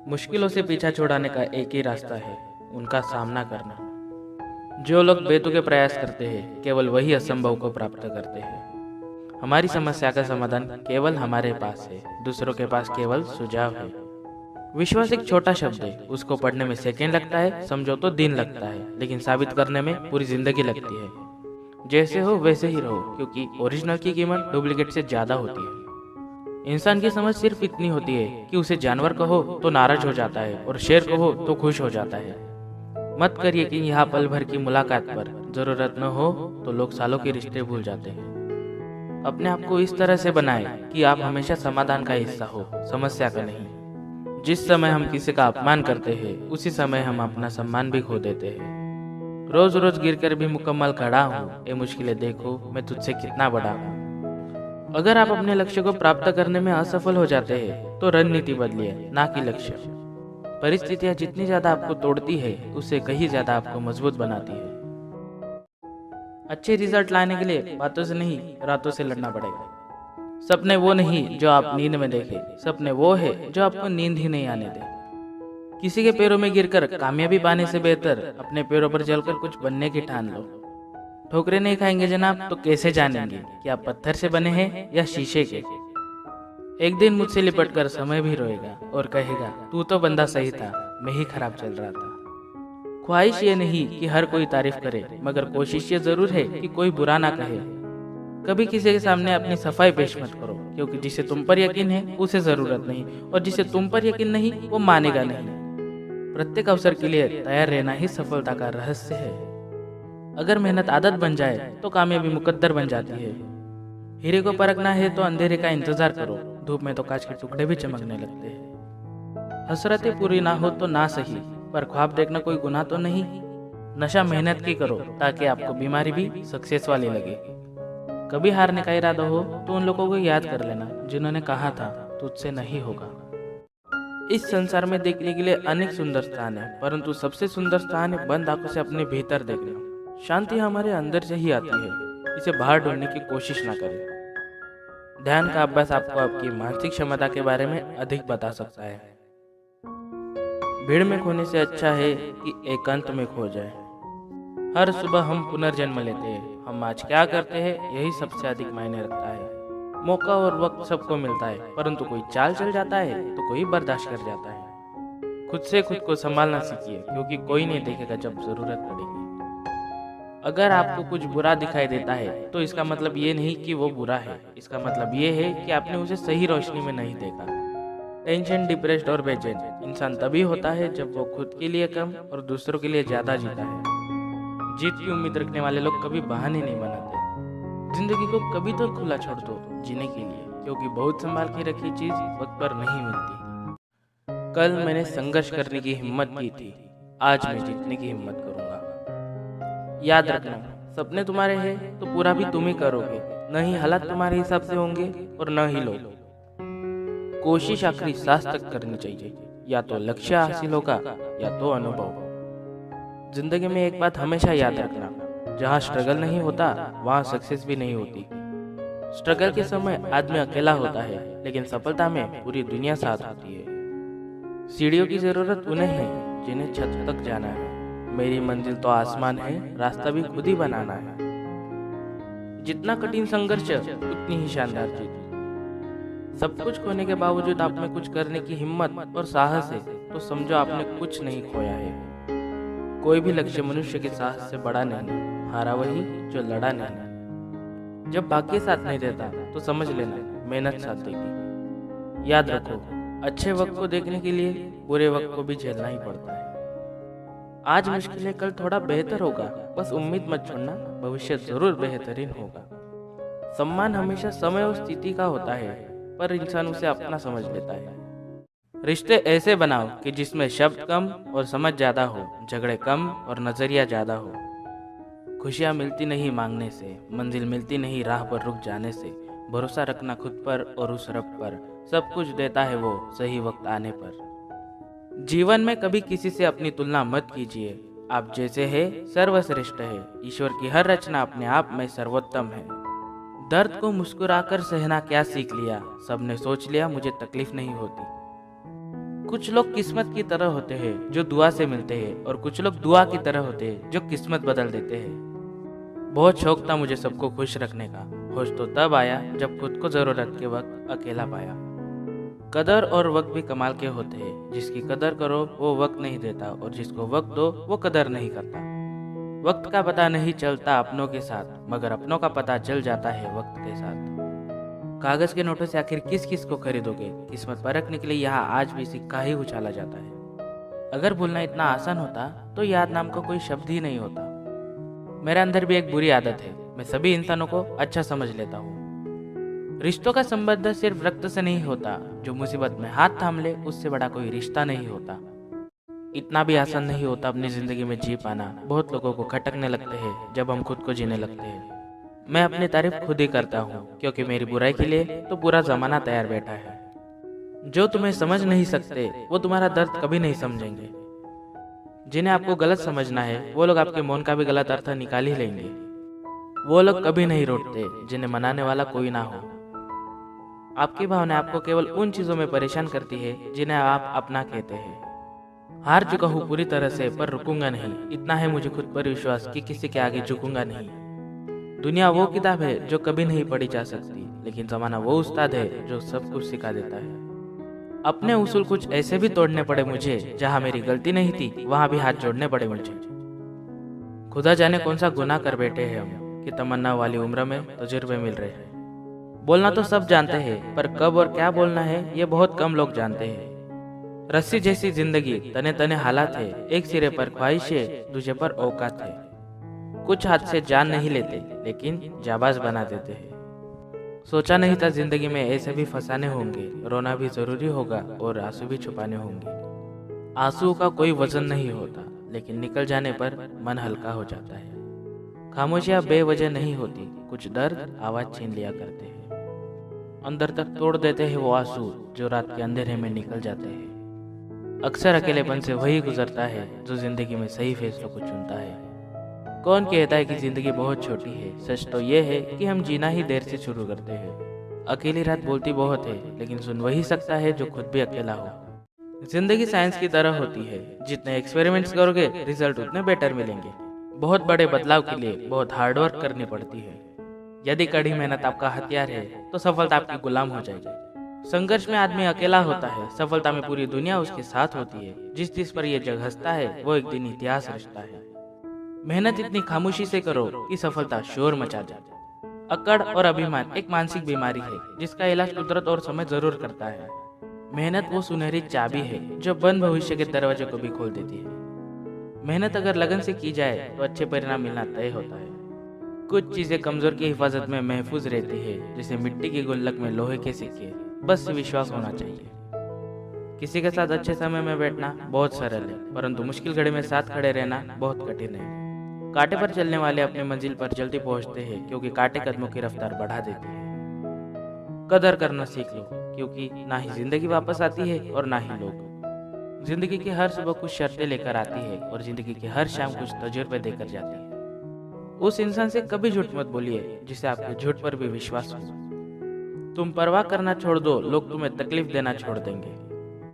मुश्किलों से पीछा छुड़ाने का एक ही रास्ता है, उनका सामना करना। जो लोग बेतुके प्रयास करते हैं, केवल वही असंभव को प्राप्त करते हैं। हमारी समस्या का समाधान केवल हमारे पास है, दूसरों के पास केवल सुझाव है। विश्वास एक छोटा शब्द है, उसको पढ़ने में सेकंड लगता है, समझो तो दिन लगता है, लेकिन साबित करने में पूरी जिंदगी लगती है। जैसे हो वैसे ही रहो, क्योंकि ओरिजिनल की कीमत डुप्लीकेट से ज्यादा होती है। इंसान की समझ सिर्फ इतनी होती है कि उसे जानवर कहो तो नाराज हो जाता है और शेर कहो तो खुश हो जाता है। मत करिए कि यहाँ पल भर की मुलाकात पर जरूरत न हो तो लोग सालों के रिश्ते भूल जाते हैं। अपने आप को इस तरह से बनाएं कि आप हमेशा समाधान का हिस्सा हो, समस्या का नहीं। जिस समय हम किसी का अपमान करते हैं, उसी समय हम अपना सम्मान भी खो देते हैं। रोज रोज गिरकर भी मुकम्मल खड़ा हूँ, ये मुश्किलें देखो मैं तुझसे कितना बड़ा हूँ। अगर आप अपने लक्ष्य को प्राप्त करने में असफल हो जाते हैं तो रणनीति बदलिए, ना कि लक्ष्य। परिस्थितियां जितनी ज्यादा आपको तोड़ती है, उससे कहीं ज्यादा आपको मजबूत बनाती है। अच्छे रिजल्ट लाने के लिए बातों से नहीं, रातों से लड़ना पड़ेगा। सपने वो नहीं जो आप नींद में देखें, सपने वो है जो आपको नींद ही नहीं आने दे। किसी के पैरों में गिरकर कामयाबी पाने से बेहतर अपने पैरों पर चलकर कुछ बनने की ठान लो। ठोकरे नहीं खाएंगे जनाब तो कैसे जानेंगे कि आप पत्थर से बने हैं या शीशे के। एक दिन मुझसे लिपट कर समय भी रोएगा और कहेगा तू तो बंदा सही था, मैं ही खराब चल रहा था। ख्वाहिश ये नहीं कि हर कोई तारीफ करे, मगर कोशिश ये जरूर है कि कोई बुरा ना कहे। कभी किसी के सामने अपनी सफाई पेश मत करो, क्योंकि जिसे तुम पर यकीन है उसे जरूरत नहीं, और जिसे तुम पर यकीन नहीं वो मानेगा नहीं। प्रत्येक अवसर के लिए तैयार रहना ही सफलता का रहस्य है। अगर मेहनत आदत बन जाए तो कामयाबी मुकद्दर बन जाती है। हीरे को परखना है तो अंधेरे का इंतजार करो, धूप में तो कांच के टुकड़े भी चमकने लगते हैं। हसरतें पूरी ना हो तो ना सही, पर ख्वाब देखना कोई गुनाह तो नहीं। नशा मेहनत की करो ताकि आपको बीमारी भी सक्सेस वाली लगे। कभी हारने का इरादा हो तो उन लोगों को याद कर लेना जिन्होंने कहा था तुझसे नहीं होगा। इस संसार में देखने के लिए अनेक सुंदर स्थान है, परंतु सबसे सुंदर स्थान है बंद आंखों से अपने भीतर देखना। शांति हमारे अंदर से ही आती है, इसे बाहर ढूंढने की कोशिश ना करें। ध्यान का अभ्यास आपको आपकी मानसिक क्षमता के बारे में अधिक बता सकता है। भीड़ में खोने से अच्छा है कि एकांत में खो जाए। हर सुबह हम पुनर्जन्म लेते हैं, हम आज क्या करते हैं यही सबसे अधिक मायने रखता है। मौका और वक्त सबको मिलता है, परंतु कोई चाल चल जाता है तो कोई बर्दाश्त कर जाता है। खुद से खुद को संभालना सीखिए, क्योंकि कोई नहीं देखेगा जब जरूरत पड़ेगी। अगर आपको कुछ बुरा दिखाई देता है तो इसका मतलब ये नहीं कि वो बुरा है, इसका मतलब ये है कि आपने उसे सही रोशनी में नहीं देखा। टेंशन, डिप्रेस्ड और बेचैन इंसान तभी होता है जब वो खुद के लिए कम और दूसरों के लिए ज्यादा जीता है। जीत की उम्मीद रखने वाले लोग कभी बहाने नहीं बनाते। जिंदगी को कभी तो खुला छोड़ दो जीने के लिए, क्योंकि बहुत संभाल के रखी चीज वक्त पर नहीं मिलती। कल मैंने संघर्ष करने की हिम्मत की थी, आज मैं जीतने की हिम्मत करूंगा। याद रखना, सपने तुम्हारे हैं तो पूरा भी तुम ही करोगे, न ही हालात तुम्हारे हिसाब से होंगे और न ही लोग। कोशिश आखिरी सांस तक करनी चाहिए, या तो लक्ष्य हासिल होगा या तो अनुभव। जिंदगी में एक बात हमेशा याद रखना, जहाँ स्ट्रगल नहीं होता वहाँ सक्सेस भी नहीं होती। स्ट्रगल के समय आदमी अकेला होता है, लेकिन सफलता में पूरी दुनिया साथ होती है। सीढ़ियों की जरूरत उन्हें है जिन्हें छत तक जाना है। मेरी मंजिल तो आसमान है, रास्ता भी खुद ही बनाना है। जितना कठिन संघर्ष उतनी ही शानदार जीत। सब कुछ खोने के बावजूद आप में कुछ करने की हिम्मत और साहस है तो समझो आपने कुछ नहीं खोया है। कोई भी लक्ष्य मनुष्य के साहस से बड़ा नहीं, हारा वही जो लड़ा नहीं। जब भाग्य साथ नहीं देता तो समझ लेना मेहनत साथ देगी। याद रखो, अच्छे वक्त को देखने के लिए बुरे वक्त को भी झेलना ही पड़ता है। आज मुश्किल है, कल थोड़ा बेहतर होगा, बस उम्मीद मत छोड़ना, भविष्य जरूर बेहतरीन होगा। सम्मान हमेशा समय और स्थिति का होता है, पर इंसान उसे अपना समझ लेता है। रिश्ते ऐसे बनाओ कि जिसमें शब्द कम और समझ ज्यादा हो, झगड़े कम और नजरिया ज्यादा हो। खुशियाँ मिलती नहीं मांगने से, मंजिल मिलती नहीं राह पर रुक जाने से। भरोसा रखना खुद पर और उस रब पर, सब कुछ देता है वो सही वक्त आने पर। जीवन में कभी किसी से अपनी तुलना मत कीजिए। आप जैसे है सर्वश्रेष्ठ है। ईश्वर की हर रचना अपने आप में सर्वोत्तम है। दर्द को मुस्कुराकर सहना क्या सीख लिया, सबने सोच लिया मुझे तकलीफ नहीं होती। कुछ लोग किस्मत की तरह होते हैं जो दुआ से मिलते हैं, और कुछ लोग दुआ की तरह होते हैं जो किस्मत बदल देते हैं। बहुत शौक था मुझे सबको खुश रखने का। होश तो तब आया जब खुद को ज़रूरत के वक्त अकेला पाया। कदर और वक्त भी कमाल के होते हैं। जिसकी कदर करो वो वक्त नहीं देता, और जिसको वक्त दो वो कदर नहीं करता। वक्त का पता नहीं चलता अपनों के साथ, मगर अपनों का पता चल जाता है वक्त के साथ। कागज के नोटों से आखिर किस किस को खरीदोगे? किस्मत परखने के लिए यहाँ आज भी सिक्का ही उछाला जाता है। अगर भूलना इतना आसान होता तो याद नाम का कोई शब्द ही नहीं होता। मेरे अंदर भी एक बुरी आदत है, मैं सभी इंसानों को अच्छा समझ लेता हूँ। रिश्तों का संबंध सिर्फ रक्त से नहीं होता, जो मुसीबत में हाथ थाम ले उससे बड़ा कोई रिश्ता नहीं होता। इतना भी आसान नहीं होता अपनी जिंदगी में जी पाना। बहुत लोगों को खटकने लगते हैं जब हम खुद को जीने लगते हैं। मैं अपनी तारीफ खुद ही करता हूँ, क्योंकि मेरी बुराई के लिए तो पूरा जमाना तैयार बैठा है। जो तुम्हें समझ नहीं सकते वो तुम्हारा दर्द कभी नहीं समझेंगे। जिन्हें आपको गलत समझना है वो लोग आपके मौन का भी गलत अर्थ निकाल ही लेंगे। वो लोग कभी नहीं रोते जिन्हें मनाने वाला कोई ना हो। आपकी भावना आपको केवल उन चीजों में परेशान करती है जिन्हें आप अपना कहते हैं। हार चुका हूँ पूरी तरह से, पर रुकूंगा नहीं। इतना है मुझे खुद पर विश्वास कि किसी के आगे झुकूंगा नहीं। दुनिया वो किताब है जो कभी नहीं पढ़ी जा सकती, लेकिन जमाना वो उस्ताद है जो सब कुछ सिखा देता है। अपने उसूल कुछ ऐसे भी तोड़ने पड़े मुझे, जहाँ मेरी गलती नहीं थी वहां भी हाथ जोड़ने पड़े मुझे। खुदा जाने कौन सा गुनाह कर बैठे हैं हम कि तमन्ना वाली उम्र में तजुर्बे मिल रहे हैं। बोलना तो सब जानते हैं, पर कब और क्या बोलना है ये बहुत कम लोग जानते हैं। रस्सी जैसी जिंदगी, तने तने हालात है। एक सिरे पर ख्वाहिशें, दूसरे पर औकात है। कुछ हाथ से जान नहीं लेते, लेकिन जाबाज बना देते हैं। सोचा नहीं था जिंदगी में ऐसे भी फसाने होंगे। रोना भी जरूरी होगा और आंसू भी छुपाने होंगे। आंसू का कोई वजन नहीं होता, लेकिन निकल जाने पर मन हल्का हो जाता है। खामोशियां बेवजह नहीं होती, कुछ दर्द आवाज छीन लिया करते हैं। अंदर तक तोड़ देते हैं वो आंसू जो रात के अंधेरे में निकल जाते हैं। अक्सर अकेलेपन से वही गुजरता है जो जिंदगी में सही फैसलों को चुनता है। कौन कहता है कि जिंदगी बहुत छोटी है? सच तो ये है कि हम जीना ही देर से शुरू करते हैं। अकेली रात बोलती बहुत है, लेकिन सुन वही सकता है जो खुद भी अकेला हो। जिंदगी साइंस की तरह होती है, जितने एक्सपेरिमेंट्स करोगे रिजल्ट उतने बेटर मिलेंगे। बहुत बड़े बदलाव के लिए बहुत हार्डवर्क करनी पड़ती है। यदि कड़ी मेहनत आपका हथियार है तो सफलता आपकी गुलाम हो जाएगी। संघर्ष में आदमी अकेला होता है, सफलता में पूरी दुनिया उसके साथ होती है। जिस चीज पर यह जग हंसता है वो एक दिन इतिहास रचता है। मेहनत इतनी खामोशी से करो कि सफलता शोर मचा जाए। अकड़ और अभिमान एक मानसिक बीमारी है जिसका इलाज कुदरत और समय जरूर करता है। मेहनत वो सुनहरी चाबी है जो बंद भविष्य के दरवाजे को भी खोल देती है। मेहनत अगर लगन से की जाए तो अच्छे परिणाम मिलना तय होता है। कुछ चीजें कमजोर की हिफाजत में महफूज रहती है, जैसे मिट्टी की गुल्लक में लोहे के सिक्के। बस विश्वास होना चाहिए। किसी के साथ अच्छे समय में बैठना बहुत सरल है, परंतु मुश्किल घड़ी में साथ खड़े रहना बहुत कठिन है। कांटे पर चलने वाले अपनी मंजिल पर जल्दी पहुंचते हैं, क्योंकि कांटे कदमों की रफ्तार बढ़ा देती है। कदर करना सीख लो, क्योंकि ना ही जिंदगी वापस आती है और ना ही लोग। जिंदगी की हर सुबह कुछ शर्तें लेकर आती है, और जिंदगी की हर शाम कुछ तजुर्बे देकर जाती है। उस इंसान से कभी झूठ मत बोलिए जिसे आपके झूठ पर भी विश्वास हो। तुम परवाह करना छोड़ दो, लोग तुम्हें तकलीफ देना छोड़ देंगे।